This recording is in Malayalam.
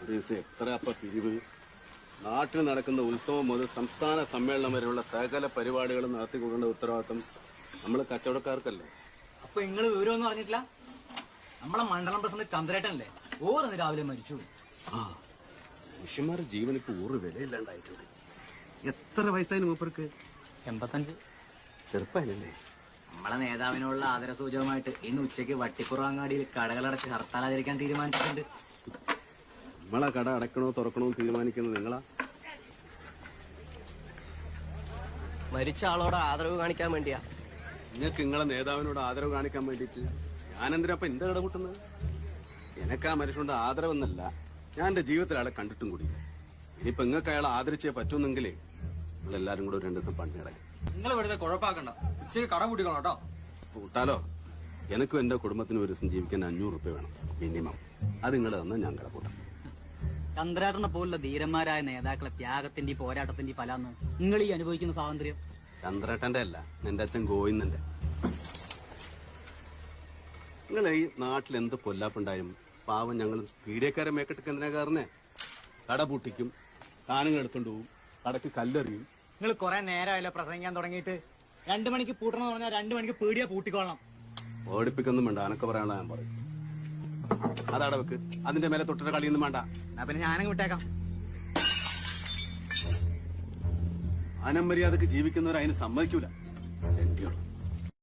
ഒരു ദിവസം എത്ര അപ്പ പിരിവ്. നാട്ടിൽ നടക്കുന്ന ഉത്സവം മുതൽ സംസ്ഥാന സമ്മേളനം വരെയുള്ള സകല പരിപാടികളും നടത്തിക്കൊടുക്കേണ്ട ഉത്തരവാദിത്വം നമ്മൾ കച്ചവടക്കാർക്കല്ലേ. അപ്പൊ നിങ്ങൾ വിവരമൊന്നും അറിഞ്ഞിട്ടില്ല? നമ്മളെ മണ്ഡലം പ്രസിഡന്റ് ചന്ദ്രേട്ടനല്ലേ ഓരോന്ന് രാവിലെ മരിച്ചു. ആ മനുഷ്യന്മാരുടെ ജീവനിക്ക് ഒരു വിലയില്ലാണ്ടായിട്ടുണ്ട്. എത്ര വയസ്സായാലും മൂപ്പർക്ക്? 85. ചെറുപ്പല്ലേ? നമ്മളെ നേതാവിനുള്ള ആദരസൂചകമായിട്ട് ഇന്ന് ഉച്ചയ്ക്ക് വട്ടിക്കുറങ്ങാടിയിൽ കടകളടച്ച് ഹർത്താലാചരിക്കാൻ തീരുമാനിച്ചിട്ടുണ്ട്. നമ്മളെ കട അടക്കണോ തുറക്കണോ തീരുമാനിക്കുന്നത് നിങ്ങളാ? മരിച്ച ആളോട് ആദരവ് കാണിക്കാൻ വേണ്ടിയാ. നിങ്ങൾക്ക് നിങ്ങളെ നേതാവിനോട് ആദരവ് കാണിക്കാൻ വേണ്ടിയിട്ട് ഞാനെന്തിനാ എന്റെ കട കൂട്ടുന്നത്? എനക്ക് ആ മനുഷ്യനോട് ആദരവെന്നല്ല, ഞാൻ എന്റെ ജീവിതത്തിൽ അയാളെ കണ്ടിട്ടും കൂടിയില്ല. ഇനിയിപ്പോ നിങ്ങൾക്ക് അയാളെ ആദരിച്ചേ പറ്റുമെന്നെങ്കിലേ നിങ്ങളെല്ലാരും കൂടെ 2 ദിവസം പണി കിടക്കും. നിങ്ങൾ വെറുതെ കുഴപ്പാക്കണ്ട, ഉച്ചയ്ക്ക് കട കൂട്ടിക്കോളാം കേട്ടോ. കൂട്ടാലോ? എനിക്കും എന്റെ കുടുംബത്തിന് ഒരു ദിവസം ജീവിക്കാൻ 500 റുപ്യ വേണം മിനിമം. അത് നിങ്ങൾ തന്നാൽ ഞാൻ കട കൂട്ടാം. ചന്ദ്രേട്ടനെ പോലുള്ള ധീരന്മാരായ നേതാക്കളെ ത്യാഗത്തിന്റെ പോരാട്ടത്തിന്റെ ഫലാന്ന് നിങ്ങൾ ഈ അനുഭവിക്കുന്ന സ്വാതന്ത്ര്യം. ചന്ദ്രേട്ടന്റെ അല്ല, നിന്റെ അച്ഛൻ ഗോവിന്ദന്റെ. നിങ്ങളെ ഈ നാട്ടിൽ എന്ത് പൊല്ലാപ്പുണ്ടായും പാവം ഞങ്ങൾ പീഡിയക്കാരെ മേക്കെട്ടൊക്കെ എന്തിനാ കയറുന്നേ? കട പൂട്ടിക്കും, സാധനങ്ങൾ എടുത്തോണ്ട് പോവും, കടക്ക് കല്ലെറിയും. നിങ്ങൾ കുറെ നേരമല്ലോ പ്രസംഗിക്കാൻ തുടങ്ങിയിട്ട്. 2 മണിക്ക് പൂട്ടണമെന്ന് പറഞ്ഞാൽ 2 മണിക്ക് പീടിയ പൂട്ടിക്കൊള്ളണം. ഓടിപ്പിക്കൊന്നും വേണ്ട, അനക്ക് പറയാനുള്ള ഞാൻ പറയും. അതവിടെ വെക്ക്, അതിന്റെ മേലെ തൊട്ടിട്ട് കളിയൊന്നും വേണ്ട. എന്നാ പിന്നെ ഞാനങ്ങ് വിട്ടേക്കാം. അനമര്യാദക്ക് ജീവിക്കുന്നവർ അതിന് സമ്മതിക്കൂല.